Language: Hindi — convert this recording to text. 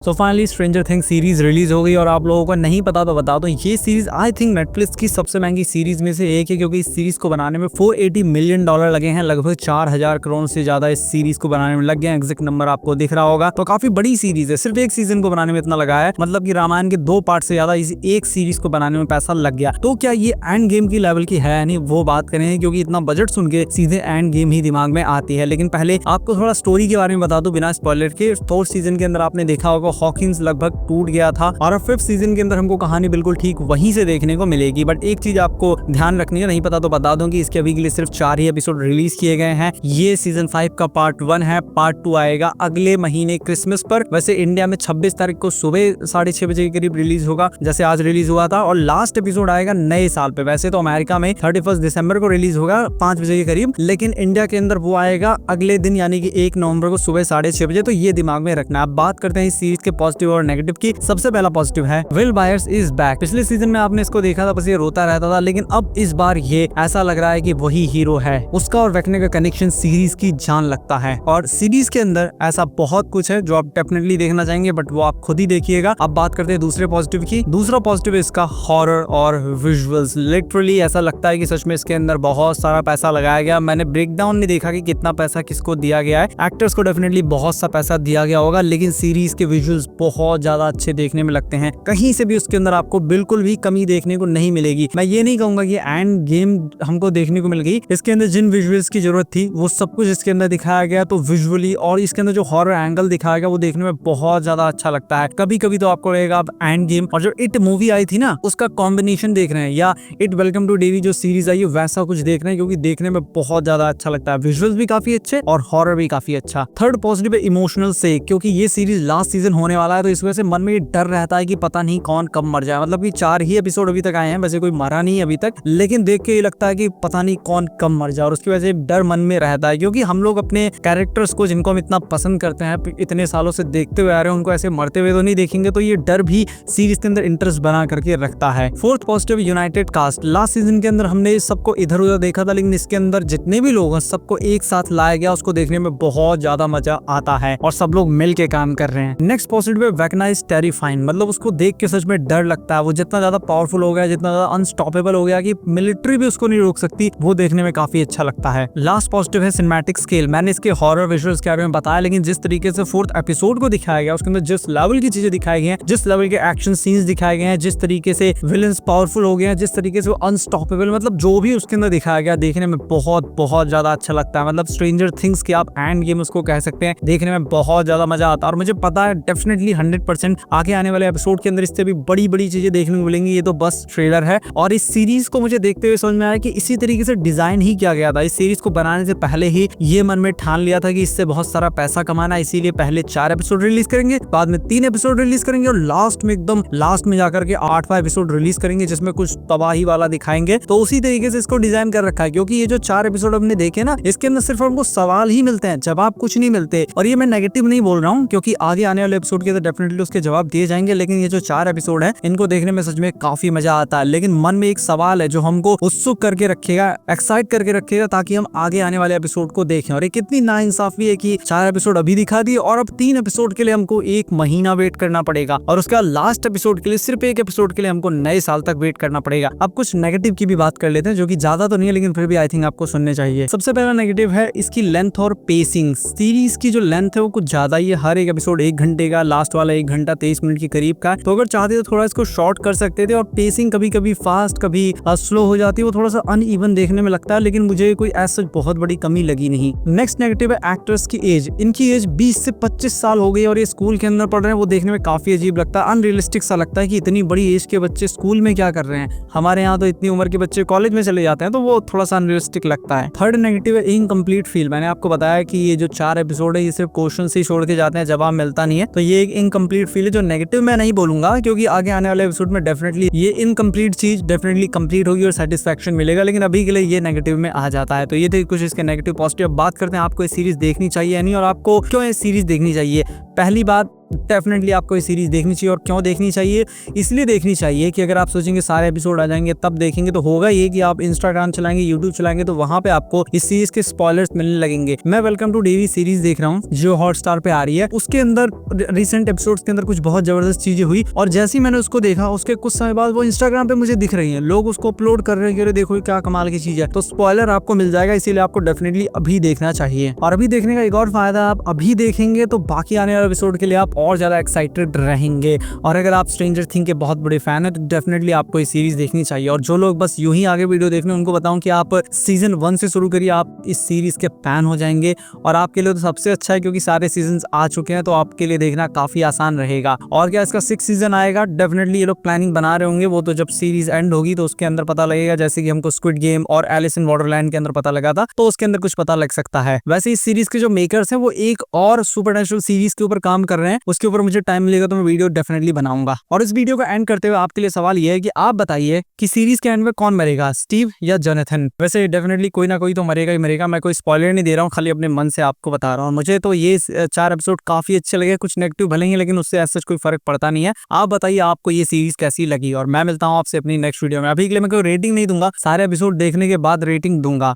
So finally stranger things series release हो गई और आप लोगों को नहीं पता तो बता दो, ये सीरीज आई थिंक नेटफ्लिक्स की सबसे महंगी सीरीज में से एक है, क्योंकि इस सीरीज को बनाने में $480 मिलियन लगे हैं। लगभग 4000 करोड़ से ज्यादा इस सीरीज को बनाने में लग गए हैं। एग्जैक्ट नंबर आपको दिख रहा होगा। तो काफी बड़ी सीरीज है, सिर्फ एक सीजन को बनाने में इतना लगा है, मतलब कि रामायण के 2 पार्ट से ज्यादा इस एक सीरीज को बनाने में पैसा लग गया। तो क्या ये एंड गेम की लेवल की है? नहीं, वो बात करें, क्योंकि इतना बजट सुन के सीधे एंड गेम ही दिमाग में आती है। लेकिन पहले आपको थोड़ा स्टोरी के बारे में बता दूं बिना स्पॉइलर के। 4th सीजन के अंदर आपने देखा होगा हॉकिंस लगभग टूट गया था, और अब 5th सीजन के अंदर हमको कहानी बिल्कुल ठीक वहीं से देखने को मिलेगी। बट एक चीज आपको ध्यान रखनी है, नहीं पता तो बता दूं कि इसके अभी के लिए सिर्फ 4 ही एपिसोड रिलीज किए गए हैं। ये सीजन 5 का पार्ट 1 है, पार्ट 2 आएगा अगले महीने क्रिसमस पर। वैसे इंडिया में 26 तारीख को सुबह 6:30 बजे के करीब रिलीज होगा, जैसे आज रिलीज हुआ था, और लास्ट एपिसोड आएगा नए साल पे। वैसे तो अमेरिका में 31 दिसंबर को रिलीज होगा 5 बजे के करीब, लेकिन इंडिया के अंदर वो आएगा अगले दिन, यानी कि 1 नवंबर को सुबह 6:30 बजे। तो ये दिमाग में रखना। अब बात करते हैं इस सीरीज के पॉजिटिव और नेगेटिव की। सबसे पहला पॉजिटिव है विल बायर्स इज बैक। पिछले सीजन में आपने इसको देखा था, बस ये रोता रहता था, लेकिन अब इस बार ये ऐसा लग रहा है कि वही हीरो है। उसका और वेक्ने का कनेक्शन सीरीज की जान लगता है, और सीरीज के अंदर ऐसा बहुत कुछ है जो आप डेफिनेटली देखना चाहेंगे, बट वो आप खुद ही देखिएगा। अब बात करते हैं दूसरे पॉजिटिव की। दूसरा पॉजिटिव है इसका हॉरर और विजुअल्स। लिटरली ऐसा लगता है कि सच में इसके अंदर बहुत सारा पैसा लगाया गया। मैंने ब्रेकडाउन में देखा कि कितना पैसा किसको दिया गया है। एक्टर्स को डेफिनेटली बहुत सा पैसा दिया गया होगा, लेकिन सीरीज के विजुअल्स बहुत ज्यादा अच्छे देखने में लगते हैं। कहीं से भी उसके अंदर आपको बिल्कुल भी कमी देखने को नहीं मिलेगी। मैं ये नहीं कहूंगा कि एंड गेम हमको देखने को मिल गई। इसके अंदर जिन विजुअल्स की जरूरत थी वो सब कुछ इसके अंदर दिखाया गया, तो विजुअली और इसके अंदर जो हॉरर एंगल दिखाया गया वो देखने में बहुत ज्यादा अच्छा लगता है। कभी कभी तो आपको लगेगा आप एंड गेम और जो इट मूवी आई थी ना, उसका कॉम्बिनेशन देख रहे हैं, या इट वेलकम टू डेवी जो सीरीज आई है वैसा कुछ देख रहे हैं, क्योंकि देखने में बहुत ज्यादा अच्छा लगता है। विजुअल्स भी काफी अच्छे और हॉरर भी काफी अच्छा। थर्ड पॉजिटिव है इमोशनल से, क्योंकि ये सीरीज लास्ट सीजन होने वाला है, तो इस वजह से मन में ये डर रहता है कि पता नहीं कौन कब मर जाए। मतलब कि 4 ही एपिसोड अभी तक आए हैं, वैसे कोई मरा नहीं अभी तक, लेकिन देख के ये लगता है कि पता नहीं कौन कब मर जाए, और उसकी वजह से डर मन में रहता है। क्योंकि हम लोग अपने कैरेक्टर्स को, जिनको हम इतना पसंद करते हैं, इतने सालों से देखते हुए आ रहे हैं, उनको ऐसे मरते हुए तो नहीं देखेंगे, तो ये डर भी सीरीज के अंदर इंटरेस्ट बना करके रखता है। Fourth positive united cast. Last season के अंदर हमने सबको इधर उधर देखा था, लेकिन इसके अंदर जितने भी लोग हैं सबको एक साथ लाया गया, उसको देखने में बहुत ज्यादा मजा आता है, और सब लोग मिल के काम कर रहे हैं। नेक्स्ट पॉजिटिव है वेक्ना इज टेरिफाइंग। मतलब उसको देख के सच में डर लगता है। वो जितना ज्यादा पावरफुल हो गया, जितना ज्यादा अनस्टॉपेबल हो गया कि मिलिट्री भी उसको नहीं रोक सकती, वो देखने में काफी अच्छा लगता है। लास्ट पॉजिटिव है सिनेमैटिक स्केल। मैंने इसके हॉरर विजुअल्स के बारे में बताया, लेकिन जिस तरीके से 4th एपिसोड को दिखाया गया, उसके अंदर जिस लेवल की चीजें दिखाई गई हैं, जिस लेवल के एक्शन सीन्स दिखाए गए हैं, जिस तरीके से विलेंस पावरफुल हो गए हैं, जिस तरीके से वो अनस्टॉपेबल, मतलब जो भी उसके अंदर दिखाया गया देखने में बहुत बहुत ज्यादा अच्छा लगता है। मतलब स्ट्रेंजर थिंग्स की आप एंड गेम उसको कह सकते हैं, देखने में बहुत ज्यादा मजा आता है। और मुझे पता है डेफिनेटली 100% आगे आने वाले एपिसोड के अंदर इससे भी बड़ी बड़ी चीजें देखने को मिलेंगी। ये तो बस ट्रेलर है, और इस सीरीज को मुझे देखते हुए समझ में आया कि इसी तरीके से डिजाइन ही किया गया था। इस सीरीज को बनाने से पहले ही ये मन में ठान लिया था कि इससे बहुत सारा पैसा कमाना, इसीलिए पहले 4 एपिसोड रिलीज करेंगे, बाद में 3 एपिसोड रिलीज करेंगे, और लास्ट में एकदम लास्ट में जाकर के 8वां एपिसोड रिलीज करेंगे, जिसमें कुछ तबाही वाला दिखाएंगे। तो उसी तरीके से इसको डिजाइन कर रखा है, क्योंकि ये जो 4 एपिसोड हमने देखे ना, इसके अंदर सिर्फ हमको सवाल ही मिलते हैं, जवाब कुछ नहीं मिलते। और ये मैं नेगेटिव नहीं बोल रहा हूँ, क्योंकि आगे आने वाले एपिसोड के अंदर डेफिनेटली उसके जवाब दिए जाएंगे, लेकिन ये जो 4 एपिसोड है इनको देखने में सच में काफी मजा आता है। लेकिन मन में एक सवाल है जो हमको उत्सुक करके रखेगा, एक्साइट करके रखेगा, ताकि हम आगे आने वाले एपिसोड को देखें। और ये कितनी नाइंसाफी है कि 4 एपिसोड अभी दिखा दिए, और अब 3 एपिसोड के लिए हमको 1 महीना वेट करना पड़ेगा, और उसका लास्ट एपिसोड के लिए, सिर्फ 1 एपिसोड के लिए हमको नए साल तक वेट करना पड़ेगा। अब कुछ नेगेटिव की भी बात कर लेते हैं, जो कि ज्यादा तो नहीं है, लेकिन फिर भी आई थिंक आपको सुनने चाहिए। सबसे पहला नेगेटिव है इसकी लेंथ और पेसिंग। सीरीज की जो लेंथ है वो कुछ ज्यादा ही है। हर एक एपिसोड 1 घंटे का, लास्ट वाला 1 घंटा 23 मिनट के करीब का। तो अगर चाहते तो थोड़ा इसको शॉर्ट कर सकते थे, और पेसिंग कभी कभी फास्ट कभी स्लो हो जाती है, वो थोड़ा सा अनइवन देखने में लगता है, लेकिन मुझे कोई ऐसा बहुत बड़ी कमी लगी नहीं। नेक्स्ट नेगेटिव है एक्टर्स की एज। इनकी एज 20 से 25 साल हो गई, और ये स्कूल के अंदर पढ़ रहे हैं, वो देखने में काफी अजीब लगता है, अनरियलिस्टिक सा लगता है कि इतनी बड़ी एज के बच्चे स्कूल में क्या कर रहे हैं। हमारे यहाँ तो इतनी उम्र के बच्चे कॉलेज में चले जाते हैं, तो वो थोड़ा सा अनरियलिस्टिक लगता है। थर्ड नेगेटिव है इनकम्प्लीट फील। मैंने आपको बताया कि ये जो 4 एपिसोड है ये सिर्फ क्वेश्चन ही छोड़ के जाते हैं, जवाब मिलता नहीं है, तो ये एक इनकम्प्लीट फील है। जो नेगेटिव मैं नहीं बोलूंगा, क्योंकि आगे आने वाले एपिसोड में डेफिनेटली ये इनकम्प्लीट चीज डेफिनेटली कंप्लीट होगी और सेटिस्फैक्शन मिलेगा, लेकिन अभी के लिए ये नेगेटिव में आ जाता है। तो ये थे कुछ इसके नेगेटिव। पॉजिटिव बात करते हैं, आपको ये सीरीज देखनी चाहिए या नहीं, और आपको क्यों ये सीरीज देखनी चाहिए। पहली बात, डेफिनेटली आपको ये सीरीज देखनी चाहिए। और क्यों देखनी चाहिए? इसलिए देखनी चाहिए कि अगर आप सोचेंगे सारे एपिसोड आ जाएंगे तब देखेंगे, तो होगा ये कि आप इंस्टाग्राम चलाएंगे, यूट्यूब चलाएंगे, तो वहां पे आपको इस सीरीज के स्पॉयलर्स मिलने लगेंगे। मैं वेलकम टू डेवी सीरीज देख रहा हूँ जो हॉटस्टार पे आ रही है। उसके अंदर रिसेंट एपिसोड्स के अंदर कुछ बहुत जबरदस्त चीजें हुई, और जैसे ही मैंने उसको देखा उसके कुछ समय बाद वो इंस्टाग्राम पे मुझे दिख रही है, लोग उसको अपलोड कर रहे हैं कि अरे देखो क्या कमाल की चीज है। तो स्पॉइलर आपको मिल जाएगा, इसीलिए आपको डेफिनेटली अभी देखना चाहिए। और अभी देखने का एक और फायदा, आप अभी देखेंगे तो बाकी आने वाले एपिसोड के लिए आप और ज्यादा एक्साइटेड रहेंगे। और अगर आप स्ट्रेंजर थिंग के बहुत बड़े फैन है तो डेफिनेटली आपको ये सीरीज देखनी चाहिए। और जो लोग बस यूं ही आगे वीडियो देख रहे हैं उनको बताऊं कि आप सीजन 1 से शुरू करिए, आप इस सीरीज के फैन हो जाएंगे। और आपके लिए तो सबसे अच्छा है क्योंकि सारे सीजन आ चुके हैं, तो आपके लिए देखना काफी आसान रहेगा। और क्या इसका 6 सीजन आएगा? डेफिनेटली ये लोग प्लानिंग बना रहे होंगे, वो तो जब सीरीज एंड होगी तो उसके अंदर पता लगेगा। जैसे कि हमको स्क्विड गेम और एलिस इन बॉर्डरलैंड के अंदर पता लगा था, तो उसके अंदर कुछ पता लग सकता है। वैसे इस सीरीज के जो मेकर्स हैं वो एक और सुपरनैचुरल सीरीज के ऊपर काम कर रहे हैं, उसके ऊपर मुझे टाइम मिलेगा तो मैं वीडियो डेफिनेटली बनाऊंगा। और इस वीडियो को एंड करते हुए आपके लिए सवाल ये है कि आप बताइए कि सीरीज के एंड में कौन मरेगा, स्टीव या जोनाथन? वैसे डेफिनेटली कोई ना कोई तो मरेगा ही मरेगा। मैं कोई स्पॉइलर नहीं दे रहा हूँ, खाली अपने मन से आपको बता रहा हूँ। मुझे तो ये 4 एपिसोड काफी अच्छे लगे, कुछ नेगेटिव भले ही, लेकिन उससे ऐसा कोई फर्क पड़ता नहीं है। आप बताइए आपको ये सीरीज कैसी लगी, और मैं मिलता हूँ आपसे अपनी नेक्स्ट वीडियो में। अभी के लिए मैं कोई रेटिंग नहीं दूंगा, सारे एपिसोड देखने के बाद रेटिंग दूंगा।